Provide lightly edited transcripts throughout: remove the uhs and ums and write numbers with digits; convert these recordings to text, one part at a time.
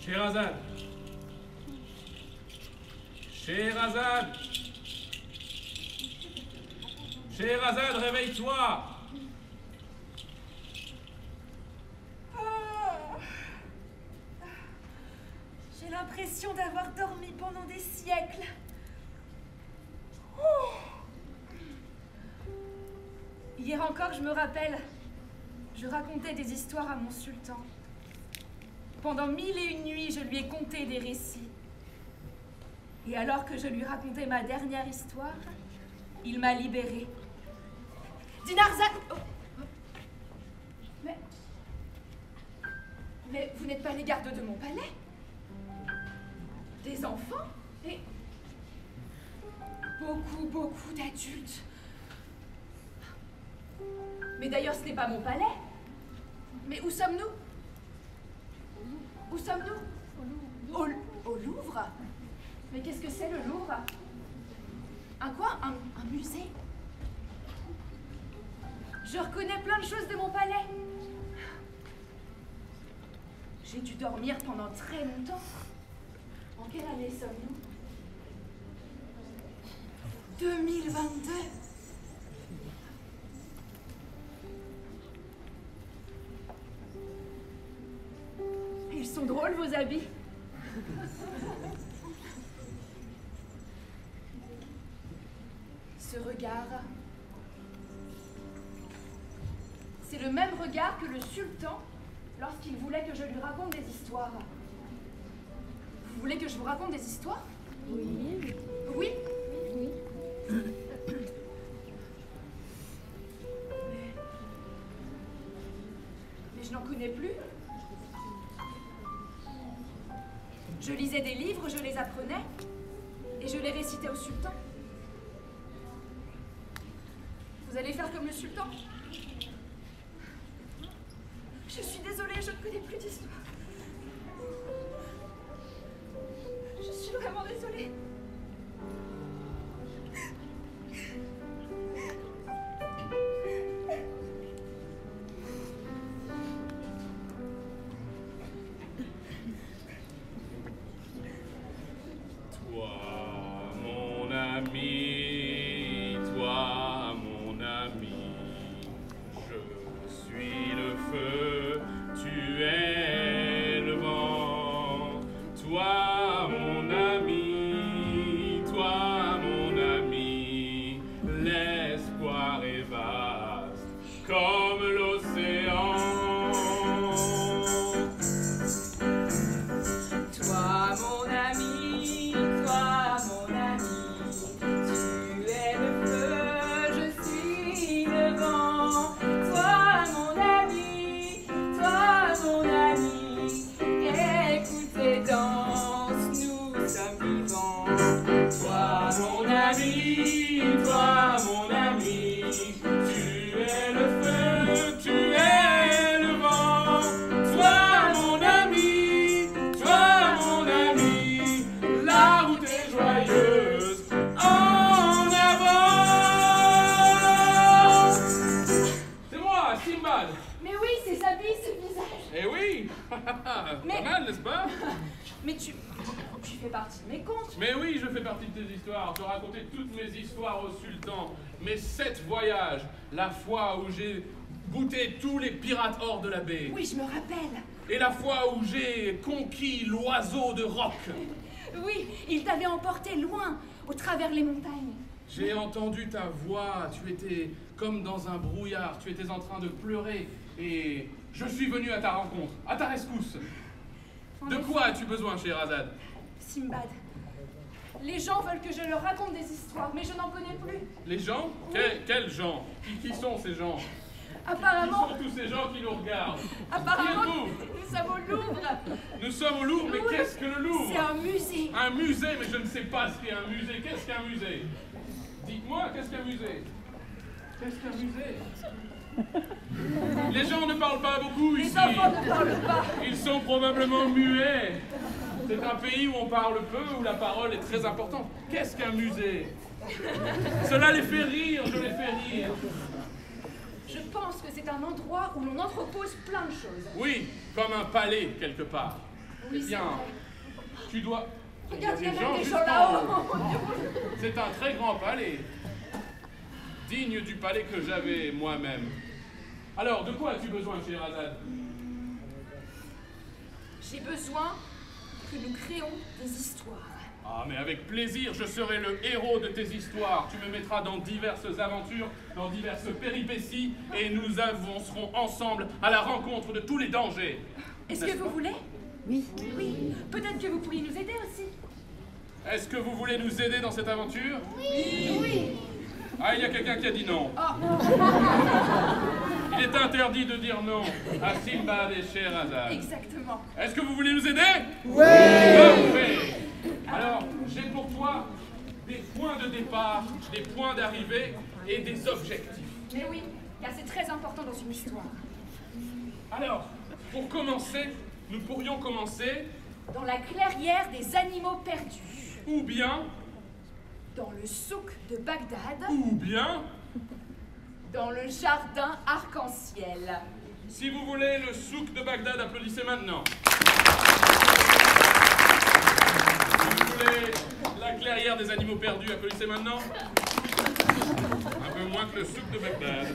Scheherazade. Scheherazade. Scheherazade, réveille-toi. J'ai l'impression d'avoir dormi pendant des siècles. Oh. Hier encore, je me rappelle, je racontais des histoires à mon sultan. Pendant 1001 nuits, je lui ai conté des récits. Et alors que je lui racontais ma dernière histoire, il m'a libérée. Dinarzade... Oh. Mais vous n'êtes pas les gardes de mon palais? Des enfants? Et... beaucoup d'adultes. Mais d'ailleurs, ce n'est pas mon palais. Mais où sommes-nous? Où sommes-nous? Au Louvre? Mais qu'est-ce que c'est le Louvre? Un quoi? Un musée? Je reconnais plein de choses de mon palais. J'ai dû dormir pendant très longtemps. En quelle année sommes-nous? 2022. Ils sont drôles, vos habits. Ce regard, c'est le même regard que le sultan lorsqu'il voulait que je lui raconte des histoires. Vous voulez que je vous raconte des histoires? Oui. Oui? Oui. Mais je n'en connais plus. Je lisais des livres, je les apprenais, et je les récitais au sultan. Vous allez faire comme le sultan? Je suis désolée, je ne connais plus d'histoire. Je suis vraiment désolée. Pas mal, n'est-ce pas? Mais tu fais partie de mes contes. Mais oui, je fais partie de tes histoires. Je racontais toutes mes histoires au sultan. Mes 7 voyages. La fois où j'ai goûté tous les pirates hors de la baie. Oui, je me rappelle. Et la fois où j'ai conquis l'oiseau de roc. Oui, il t'avait emporté loin, au travers les montagnes. J'ai entendu ta voix. Tu étais comme dans un brouillard. Tu étais en train de pleurer. Et je suis venu à ta rencontre, à ta rescousse. De quoi as-tu besoin, Scheherazade? Simbad, les gens veulent que je leur raconte des histoires, mais je n'en connais plus. Les gens? Oui. Quels gens? Qui sont ces gens? Apparemment... Qui sont tous ces gens qui nous regardent? Apparemment, nous sommes au Louvre. Nous sommes au Louvre, mais oui. Qu'est-ce que le Louvre? C'est un musée. Un musée, mais je ne sais pas ce qu'est un musée. Qu'est-ce qu'un musée? Dites-moi, qu'est-ce qu'un musée? Qu'est-ce qu'un musée? Les gens ne parlent pas beaucoup ici. Les enfants ne parlent pas. Ils sont probablement muets. C'est un pays où on parle peu, où la parole est très importante. Qu'est-ce qu'un musée? Cela les fait rire, je les fais rire. Je pense que c'est un endroit où l'on entrepose plein de choses. Oui, comme un palais quelque part. Oui, Eh bien, tu dois... Regarde, il y a des même des juste gens en là-haut. haut. C'est un très grand palais, digne du palais que j'avais moi-même. Alors, de quoi as-tu besoin, Scheherazade? J'ai besoin que nous créons des histoires. Ah, mais avec plaisir, je serai le héros de tes histoires. Tu me mettras dans diverses aventures, dans diverses péripéties, et nous avancerons ensemble à la rencontre de tous les dangers. Est-ce que vous voulez? Oui. Oui. Peut-être que vous pourriez nous aider aussi. Est-ce que vous voulez nous aider dans cette aventure? Oui. Ah, il y a quelqu'un qui a dit non. Oh. Il est interdit de dire non à Simbad et Scheherazade. Exactement. Est-ce que vous voulez nous aider? Oui. Parfait. Alors, j'ai pour toi des points de départ, des points d'arrivée et des objectifs. Mais oui, car c'est très important dans une histoire. Alors, pour commencer, nous pourrions commencer, Dans la clairière des animaux perdus. ou bien, Dans le souk de Bagdad. ou bien, Dans le jardin arc-en-ciel. si vous voulez le souk de Bagdad, applaudissez maintenant. Si vous voulez la clairière des animaux perdus, applaudissez maintenant. Un peu moins que le souk de Bagdad.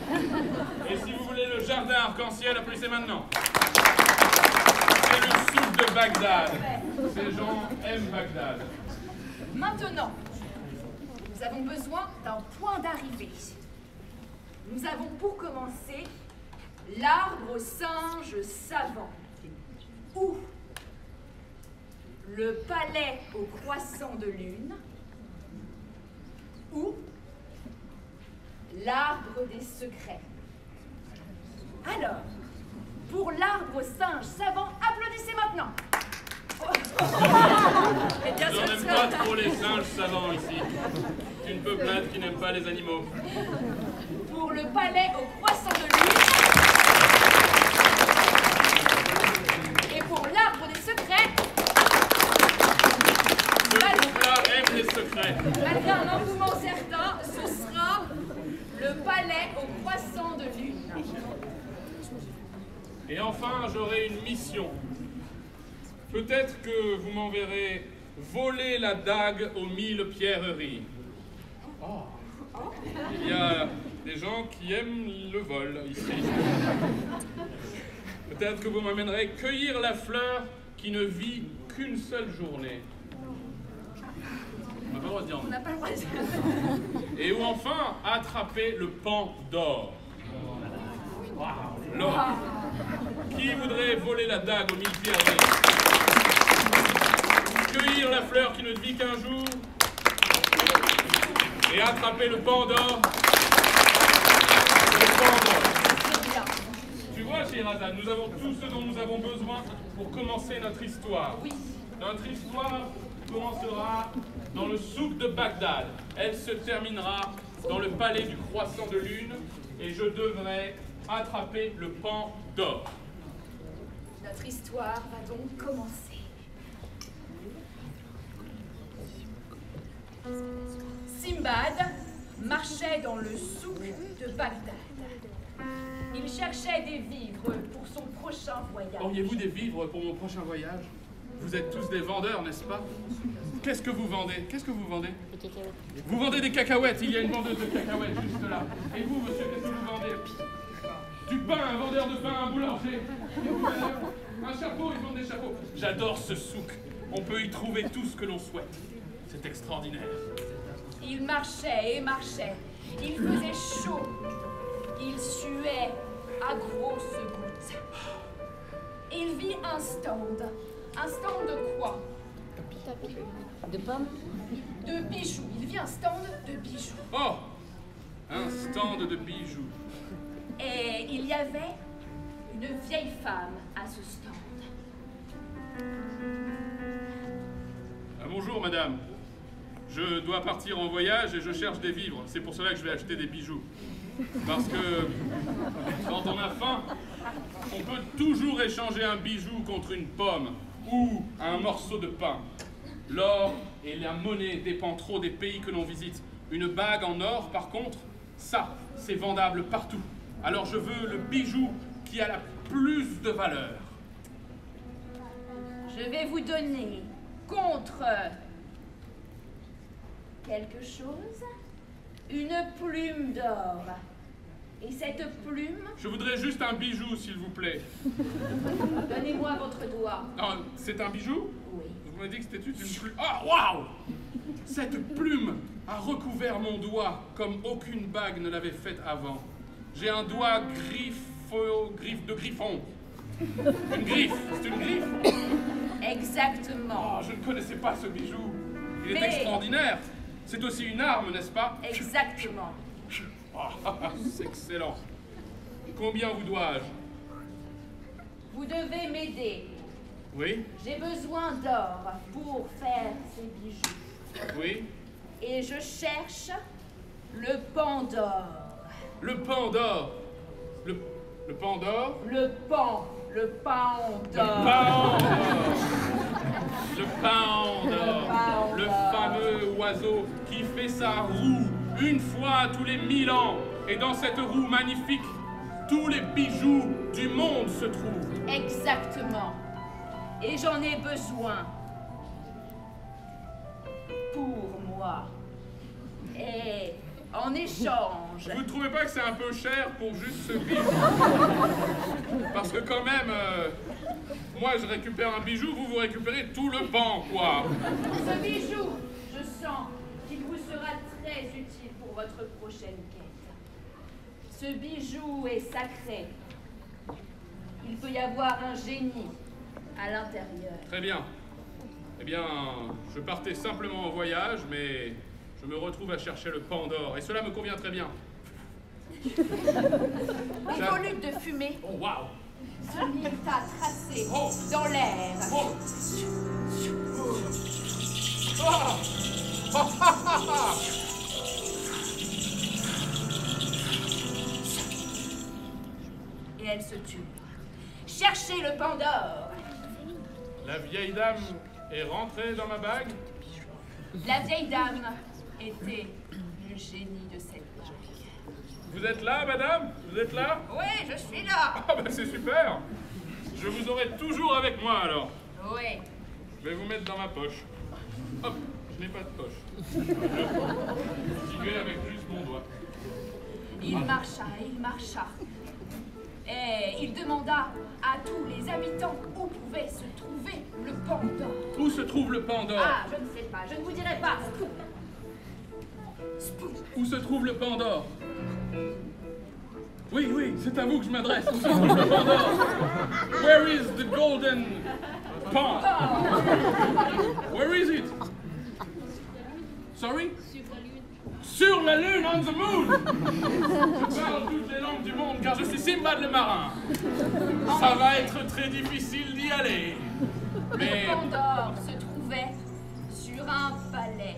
Et si vous voulez le jardin arc-en-ciel, applaudissez maintenant. C'est le souk de Bagdad. Ces gens aiment Bagdad. Maintenant, nous avons besoin d'un point d'arrivée. Nous avons pour commencer l'arbre singe savant. Ou le palais au croissant de lune. Ou l'arbre des secrets. Alors, pour l'arbre singe savant, applaudissez maintenant. Eh bien, On ce n'aime sera- pas trop les singes savants ici. C'est une peuplade qui n'aime pas les animaux. Pour le palais au croissant de lune. Et pour l'arbre des secrets, Ce groupe-là aime les secrets. malgré un engouement certain, ce sera le palais au croissant de lune. Et enfin, j'aurai une mission. Peut-être que vous m'enverrez voler la dague aux 1000 pierreries. Oh. Il y a des gens qui aiment le vol ici. Peut-être que vous m'amènerez cueillir la fleur qui ne vit qu'une seule journée. On n'a pas le droit de dire On non. n'a pas le droit de dire. Et ou enfin, attraper le pan d'or. L'or. Qui voudrait voler la dague aux 1000 pierreries? Cueillir la fleur qui ne vit qu'un jour et attraper le pan d'or. Le pan d'or. C'est bien. Tu vois, Scheherazade, nous avons tout ce dont nous avons besoin pour commencer notre histoire. Oui. Notre histoire commencera dans le souk de Bagdad. Elle se terminera dans le palais du croissant de lune et je devrai attraper le pan d'or. Notre histoire va donc commencer. Simbad marchait dans le souk de Bagdad. Il cherchait des vivres pour son prochain voyage. Auriez-vous des vivres pour mon prochain voyage? Vous êtes tous des vendeurs, n'est-ce pas? Qu'est-ce que vous vendez? Qu'est-ce que vous vendez? Des cacahuètes. Vous vendez des cacahuètes, il y a une vendeuse de cacahuètes juste là. Et vous, monsieur, qu'est-ce que vous vendez? Du pain, un vendeur de pain, un boulanger. Et vous, madame? Un chapeau, ils vendent des chapeaux. J'adore ce souk. On peut y trouver tout ce que l'on souhaite. C'est extraordinaire. Il marchait et marchait. Il faisait chaud. Il suait à grosses gouttes. Il vit un stand. Un stand de quoi? De pommes. De bijoux. Il vit un stand de bijoux. Oh! Un stand de bijoux. Et il y avait une vieille femme à ce stand. Ah, bonjour, madame. Je dois partir en voyage et je cherche des vivres. C'est pour cela que je vais acheter des bijoux. Parce que quand on a faim, on peut toujours échanger un bijou contre une pomme ou un morceau de pain. L'or et la monnaie dépendent trop des pays que l'on visite. Une bague en or, par contre, ça, c'est vendable partout. Alors je veux le bijou qui a la plus de valeur. Je Je vais vous donner contre quelque chose une plume d'or. Et cette plume... Je voudrais juste un bijou, s'il vous plaît. Donnez-moi votre doigt. Non, c'est un bijou? Oui. Vous m'avez dit que c'était une plume. Ah, waouh! Cette plume a recouvert mon doigt comme aucune bague ne l'avait fait avant. J'ai un doigt griffe de griffon. Une griffe, c'est une griffe? Exactement. Oh, je ne connaissais pas ce bijou. Il est Mais- extraordinaire. C'est aussi une arme, n'est-ce pas? Exactement. Ah, c'est excellent. Combien vous dois-je? Vous devez m'aider. Oui? J'ai besoin d'or pour faire ces bijoux. Oui? Et je cherche le pan d'or. Le pan d'or. Le pan d'or? Le pan Le d'or. pan d'or. Le pan d'or. pan Le d'or. fameux oiseau qui fait sa roue une fois tous les 1000 ans. Et dans cette roue magnifique, tous les bijoux du monde se trouvent. Exactement. Et j'en ai besoin. Pour moi. Et en échange, Vous ne trouvez pas que c'est un peu cher pour juste ce bijou? Parce que quand même, moi je récupère un bijou, vous récupérez tout le pan, quoi. ce bijou, je sens qu'il vous sera très utile pour votre prochaine quête. Ce bijou est sacré. Il peut y avoir un génie à l'intérieur. Très bien. Eh bien, je partais simplement en voyage, mais je me retrouve à chercher le pan d'or, et cela me convient très bien. Des volutes de fumée Oh, waouh! se mirent à tracer Oh. dans l'air. Oh! Ah! Ah, ah, ah, ah! Et elles se turent. Cherchez le pan d'or. La vieille dame est rentrée dans ma bague. La vieille dame était le génie de cette bague. Vous êtes là, madame? Vous êtes là? Oui, je suis là. Ah, ben c'est super! Je vous aurai toujours avec moi, alors. Oui. Je vais vous mettre dans ma poche. Hop, je n'ai pas de poche. J'y vais avec juste mon doigt. Il marcha. Et il demanda à tous les habitants où pouvait se trouver le pan d'or. Où se trouve le pan d'or? Ah, je ne sais pas, je ne vous dirai pas. Où se trouve le pan d'or? Oui, oui, c'est à vous que je m'adresse. Où se trouve le pan d'or? Where is the golden pan? Where is it? Sorry? Sur la lune, on the moon! Je parle toutes les langues du monde car je suis Simbad le marin. Ça va être très difficile d'y aller. Mais Le pan d'or se trouvait sur un palais,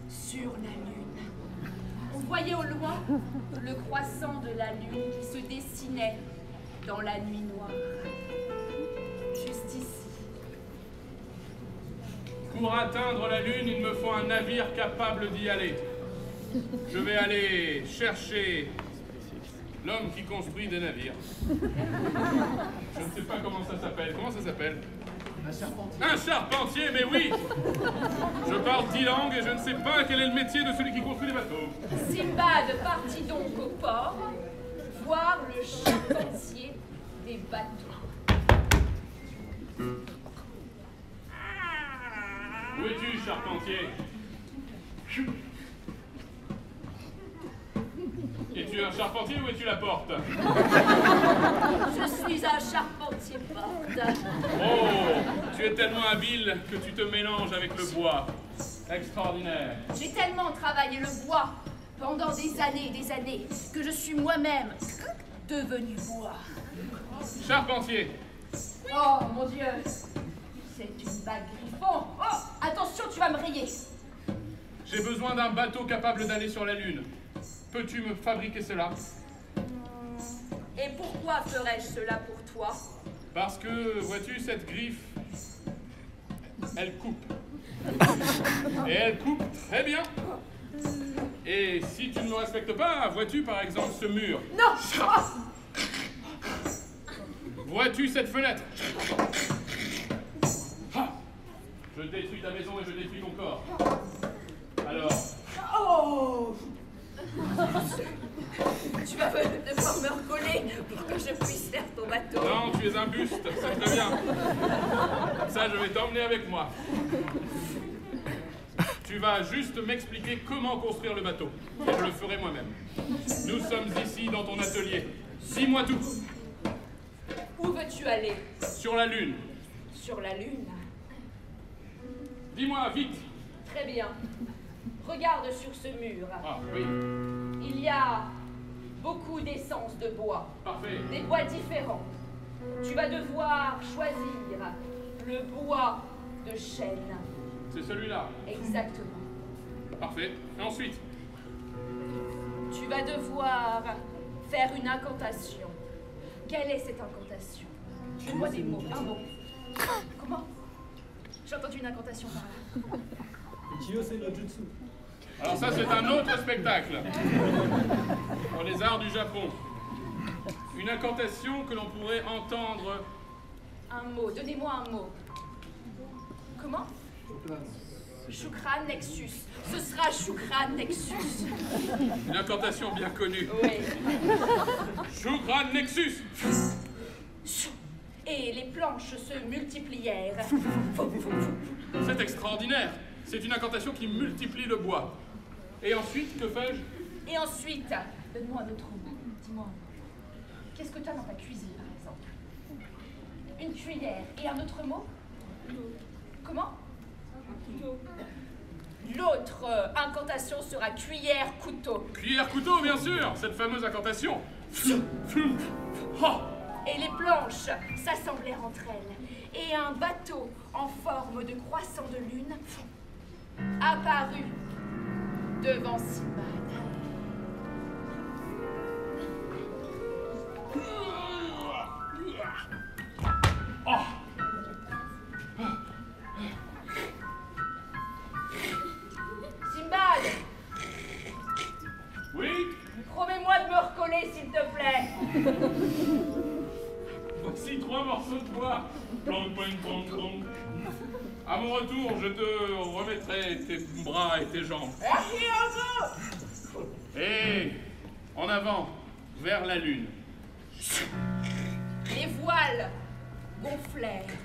sur la lune. On voyait au loin le croissant de la lune qui se dessinait dans la nuit noire. Juste ici. pour atteindre la lune, il me faut un navire capable d'y aller. Je vais aller chercher l'homme qui construit des navires. Je ne sais pas comment ça s'appelle. Comment ça s'appelle? Un charpentier. Un charpentier, mais oui! Je parle 10 langues et je ne sais pas quel est le métier de celui qui construit des bateaux. Simbad partit donc au port, voir le charpentier des bateaux. Où es-tu, charpentier? Es-tu un charpentier ou es-tu la porte? Je suis un charpentier porte. Oh, tu es tellement habile que tu te mélanges avec le bois. Extraordinaire. J'ai tellement travaillé le bois pendant des années, que je suis moi-même devenu bois. Charpentier, Oh mon Dieu, c'est une bague griffon. Oh, attention, tu vas me rayer. j'ai besoin d'un bateau capable d'aller sur la Lune. Peux-tu me fabriquer cela? Et pourquoi ferais-je cela pour toi? Parce que, vois-tu, cette griffe, elle coupe. Et elle coupe très bien. Et si tu ne me respectes pas, vois-tu par exemple ce mur? Non. Oh, Vois-tu cette fenêtre? Je détruis ta maison et je détruis ton corps. Alors, Oh! Tu vas devoir me recoller pour que je puisse faire ton bateau. non, tu es un buste, c'est très bien. Comme ça, je vais t'emmener avec moi. Tu vas juste m'expliquer comment construire le bateau. Et je le ferai moi-même. Nous sommes ici dans ton atelier. Dis-moi tout. Où veux-tu aller? Sur la Lune. Sur la Lune. Dis-moi, vite. Très bien. Regarde sur ce mur. Ah, oui. Il y a beaucoup d'essence de bois. Parfait. Des bois différents. Tu vas devoir choisir le bois de chêne. C'est celui-là. Exactement. Parfait. Et ensuite? Tu vas devoir faire une incantation. Quelle est cette incantation? Je vois des mots. Un mot. Comment? J'ai entendu une incantation par là. Chiyose no Jutsu. Alors ça, c'est un autre spectacle. Pour les arts du Japon. Une incantation que l'on pourrait entendre. Un mot. Donnez-moi un mot. Comment? Shukran Nexus. Ce sera Shukran Nexus. Une incantation bien connue. Oui. Shukran Nexus. Et les planches se multiplièrent. C'est extraordinaire. C'est une incantation qui multiplie le bois. Et ensuite, que fais-je? Et ensuite, donne-moi un autre mot. Dis-moi un mot. Qu'est-ce que tu as dans ta cuisine, par exemple? Une cuillère. Et un autre mot? Comment? L'autre incantation sera cuillère-couteau. Cuillère-couteau, bien sûr. Cette fameuse incantation. Oh. Et les planches s'assemblèrent entre elles. Et un bateau en forme de croissant de lune apparut devant Simbad. Oh. Simbad, Oui? promets-moi de me recoller, s'il te plaît. Voici 3 morceaux de bois. Plonk, plonk, plonk, plonk. À mon retour, je te remettrai tes bras et tes jambes. Et en avant, vers la lune. Les voiles gonflèrent.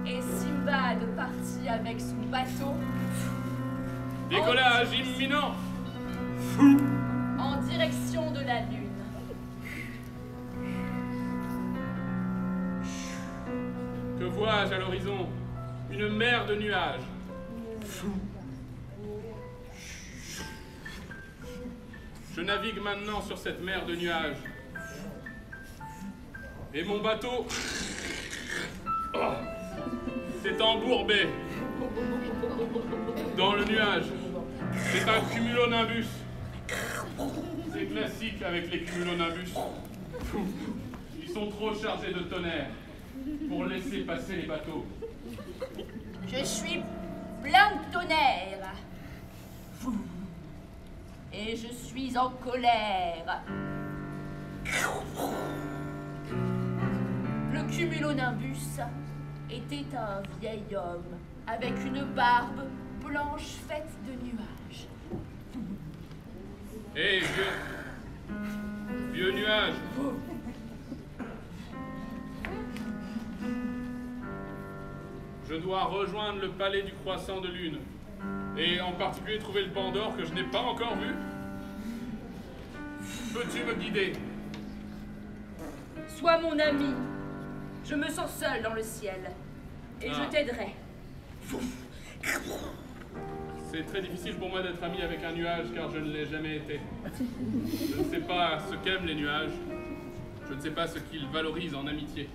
Et Simbad partit avec son bateau Décollage imminent. en direction de la lune. Que vois-je à l'horizon? Une mer de nuages. Je navigue maintenant sur cette mer de nuages. Et mon bateau s'est embourbé dans le nuage. C'est un cumulonimbus. C'est classique avec les cumulonimbus. Ils sont trop chargés de tonnerre pour laisser passer les bateaux. Je suis plein de tonnerre. Et je suis en colère. Le cumulonimbus était un vieil homme avec une barbe blanche faite de nuages. Hé, vieux nuage. Je dois rejoindre le palais du croissant de lune. Et en particulier trouver le Pandore que je n'ai pas encore vu. Peux-tu me guider? Sois mon ami. Je me sens seule dans le ciel. Et je t'aiderai. C'est très difficile pour moi d'être ami avec un nuage car je ne l'ai jamais été. Je ne sais pas ce qu'aiment les nuages. Je ne sais pas ce qu'ils valorisent en amitié.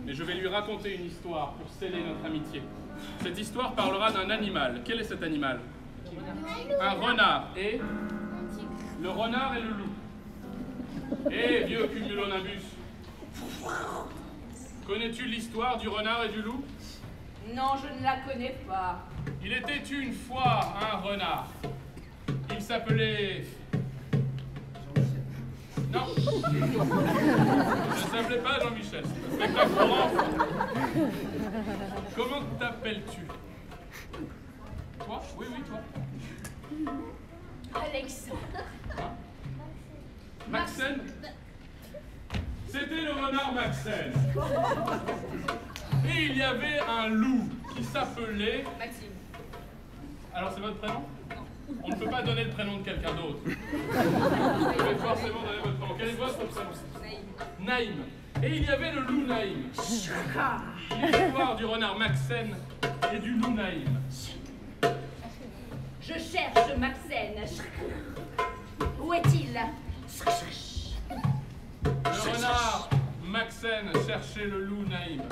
Mais je vais lui raconter une histoire pour sceller notre amitié. Cette histoire parlera d'un animal. Quel est cet animal? Un renard. Et le renard et le loup. Eh, vieux cumulonimbus, connais-tu l'histoire du renard et du loup? Non, je ne la connais pas. Il était une fois un renard. Il s'appelait... Non. Ça s'appelait pas Jean-Michel. C'est un spectacle pour enfants. Comment t'appelles-tu? Toi? Oui, oui, toi. Alexandre. Maxen? C'était le renard Maxen. Et il y avait un loup qui s'appelait... Maxime. Alors c'est votre prénom? On ne peut pas donner le prénom de quelqu'un d'autre. Vous devez forcément donner votre prénom. Quel est votre prénom? Naïm. Et il y avait le loup Naïm. L'histoire du renard Maxen et du loup Naïm. Je cherche Maxen. Où est-il? Le renard Maxen cherchait le loup Naïm.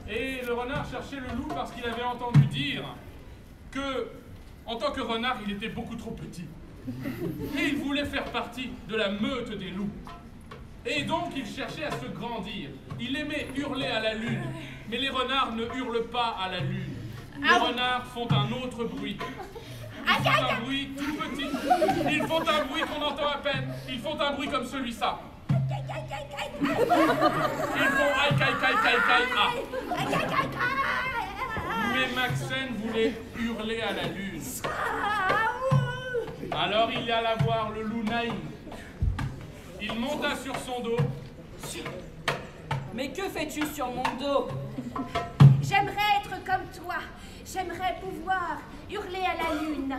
Et le renard cherchait le loup parce qu'il avait entendu dire que, en tant que renard, il était beaucoup trop petit. Et il voulait faire partie de la meute des loups. Et donc, il cherchait à se grandir. Il aimait hurler à la lune. Mais les renards ne hurlent pas à la lune. Les renards font un autre bruit. Ils font un bruit tout petit. Ils font un bruit qu'on entend à peine. Ils font un bruit comme celui-là. Ils font aïe, caï, caï, caï, caï, ah. Mais Maxen voulait hurler à la lune. Alors il y alla voir le loup Naïm. Il monta sur son dos. Mais que fais-tu sur mon dos? J'aimerais être comme toi. J'aimerais pouvoir hurler à la lune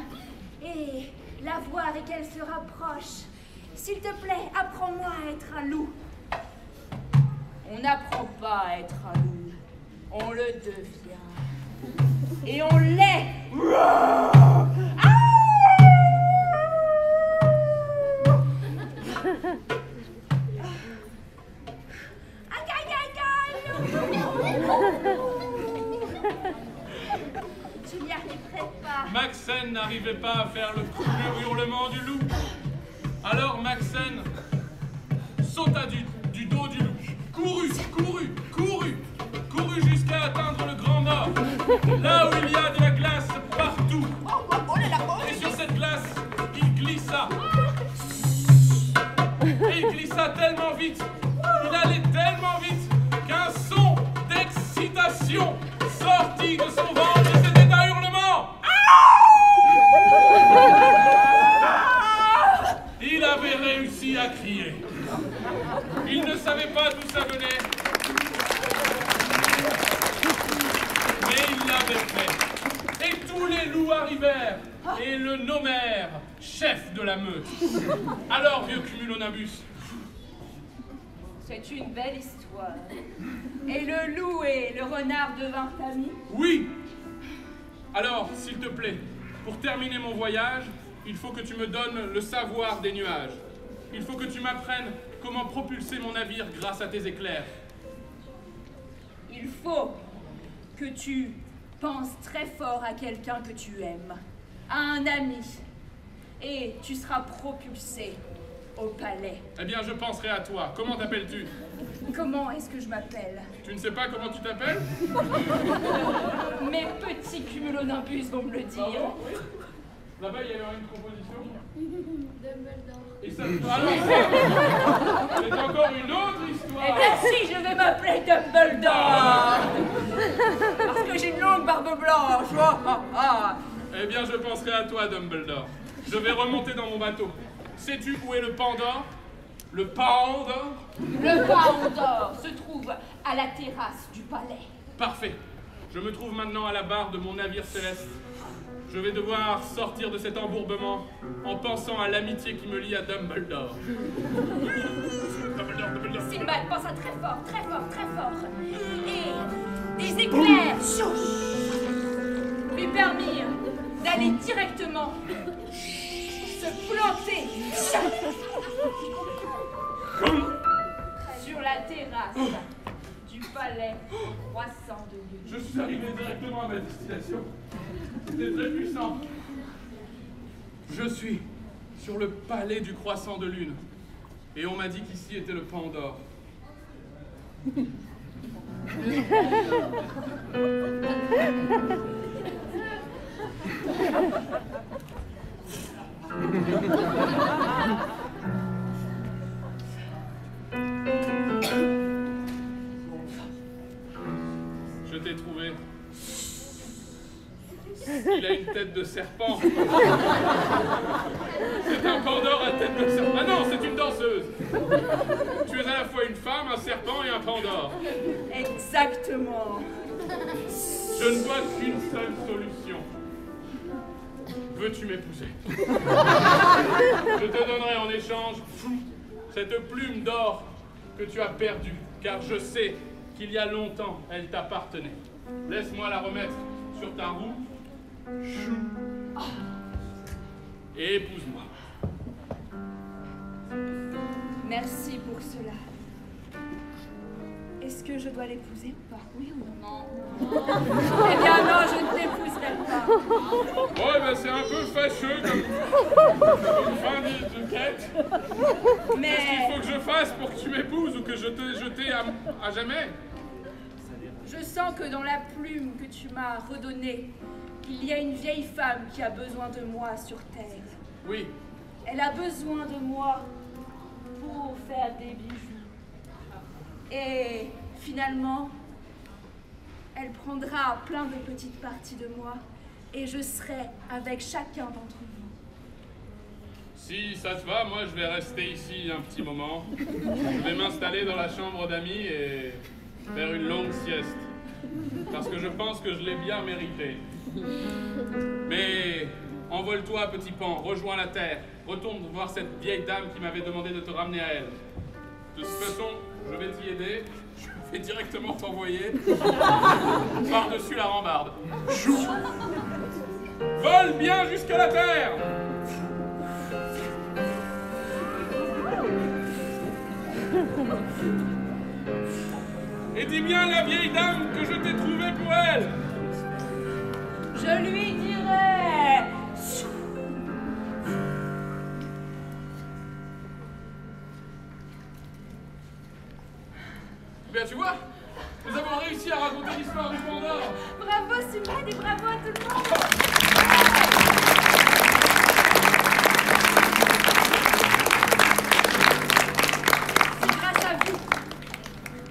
et la voir et qu'elle se rapproche. S'il te plaît, apprends-moi à être un loup. On n'apprend pas à être un loup. On le devient. Et on l'est. Je n'y arriverai pas. Maxen n'arrivait pas à faire le hurlement du loup. Alors Maxen sauta du dos du loup, courut jusqu'à atteindre le Grand Nord, là où il y a de la glace partout. Et sur cette glace, il glissa. Et il glissa tellement vite, il allait tellement vite, qu'un son d'excitation sortit de son ventre et c'était un hurlement. Il avait réussi à crier. Il ne savait pas d'où ça venait. Mais il l'avait fait. Et tous les loups arrivèrent et le nommèrent chef de la meute. Alors, vieux cumulonimbus. C'est une belle histoire. Et le loup et le renard devinrent amis? Oui. Alors, s'il te plaît, pour terminer mon voyage, il faut que tu me donnes le savoir des nuages. Il faut que tu m'apprennes comment propulser mon navire grâce à tes éclairs. Il faut que tu penses très fort à quelqu'un que tu aimes, à un ami, et tu seras propulsé au palais. Eh bien, je penserai à toi. Comment t'appelles-tu? Comment est-ce que je m'appelle? Tu ne sais pas comment tu t'appelles? Mes petits cumulonimbus vont me le dire. Pardon? Oui. Là-bas, il y avait une composition. Dumbledore. Et ça... Alors, c'est encore une autre Eh histoire. bien si, je vais m'appeler Dumbledore. Parce que j'ai une longue barbe blanche. Eh bien, je penserai à toi, Dumbledore. Je vais remonter dans mon bateau. Sais-tu où est le Pandore? Le Pandore? Le Pandore se trouve à la terrasse du palais. Parfait. Je me trouve maintenant à la barre de mon navire céleste. Je vais devoir sortir de cet embourbement en pensant à l'amitié qui me lie à Dumbledore. Dumbledore. Sinbad pensa très fort, très fort, très fort. Et des éclairs lui permirent d'aller directement se planter sur la terrasse du palais croissant de lune. Je suis arrivé directement à ma destination. C'était très puissant. Je suis sur le palais du croissant de lune. Et on m'a dit qu'ici était le Pandore. Le Pandore. Je t'ai trouvé. Il a une tête de serpent. C'est un pandore à tête de serpent. Ah non, c'est une danseuse. Tu es à la fois une femme, un serpent et un pandore. Exactement. Je ne vois qu'une seule solution. Veux-tu m'épouser? Je te donnerai en échange cette plume d'or que tu as perdue, car je sais qu'il y a longtemps elle t'appartenait. Laisse-moi la remettre sur ta roue. Chou. Et épouse-moi. Merci pour cela. Est-ce que je dois l'épouser ou pas? Oui ou non? Eh bien non, je ne t'épouserai pas. Ouais, ben c'est un peu fâcheux comme fin de quête. Mais... Qu'est-ce qu'il faut que je fasse pour que tu m'épouses ou que je te jette à jamais? Je sens que dans la plume que tu m'as redonnée, il y a une vieille femme qui a besoin de moi sur Terre. Oui. Elle a besoin de moi pour faire des bijoux. Et finalement, elle prendra plein de petites parties de moi et je serai avec chacun d'entre vous. Si ça te va, moi je vais rester ici un petit moment. Je vais m'installer dans la chambre d'amis et faire une longue sieste. Parce que je pense que je l'ai bien mérité. Mais envole-toi, petit pan, rejoins la terre. Retourne voir cette vieille dame qui m'avait demandé de te ramener à elle. De toute façon, je vais t'y aider. Je vais directement t'envoyer par-dessus la rambarde. Chou. Vole bien jusqu'à la terre. Et dis bien à la vieille dame que je t'ai trouvé pour elle. Je lui dirai. Bien, tu vois, nous avons réussi à raconter l'histoire du Pandore. Bravo Simbad et bravo à tout le monde. C'est grâce à vous.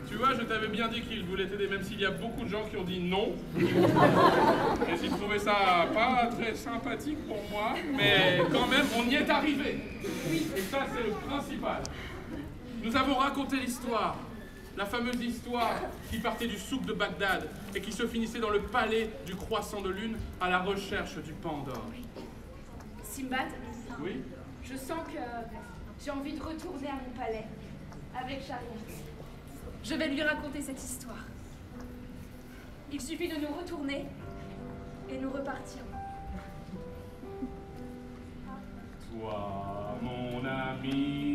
Tu vois, je t'avais bien dit qu'il voulait t'aider, même s'il y a beaucoup de gens qui ont dit non. Et s'ils trouvaient ça pas très sympathique pour moi, mais quand même, on y est arrivé. Oui. Et ça, c'est le principal. Nous avons raconté l'histoire. La fameuse histoire qui partait du souk de Bagdad et qui se finissait dans le palais du croissant de lune à la recherche du Pandore. Simbad, Oui? je sens que j'ai envie de retourner à mon palais avec Shahriar. Je vais lui raconter cette histoire. Il suffit de nous retourner et nous repartir. Toi, mon ami,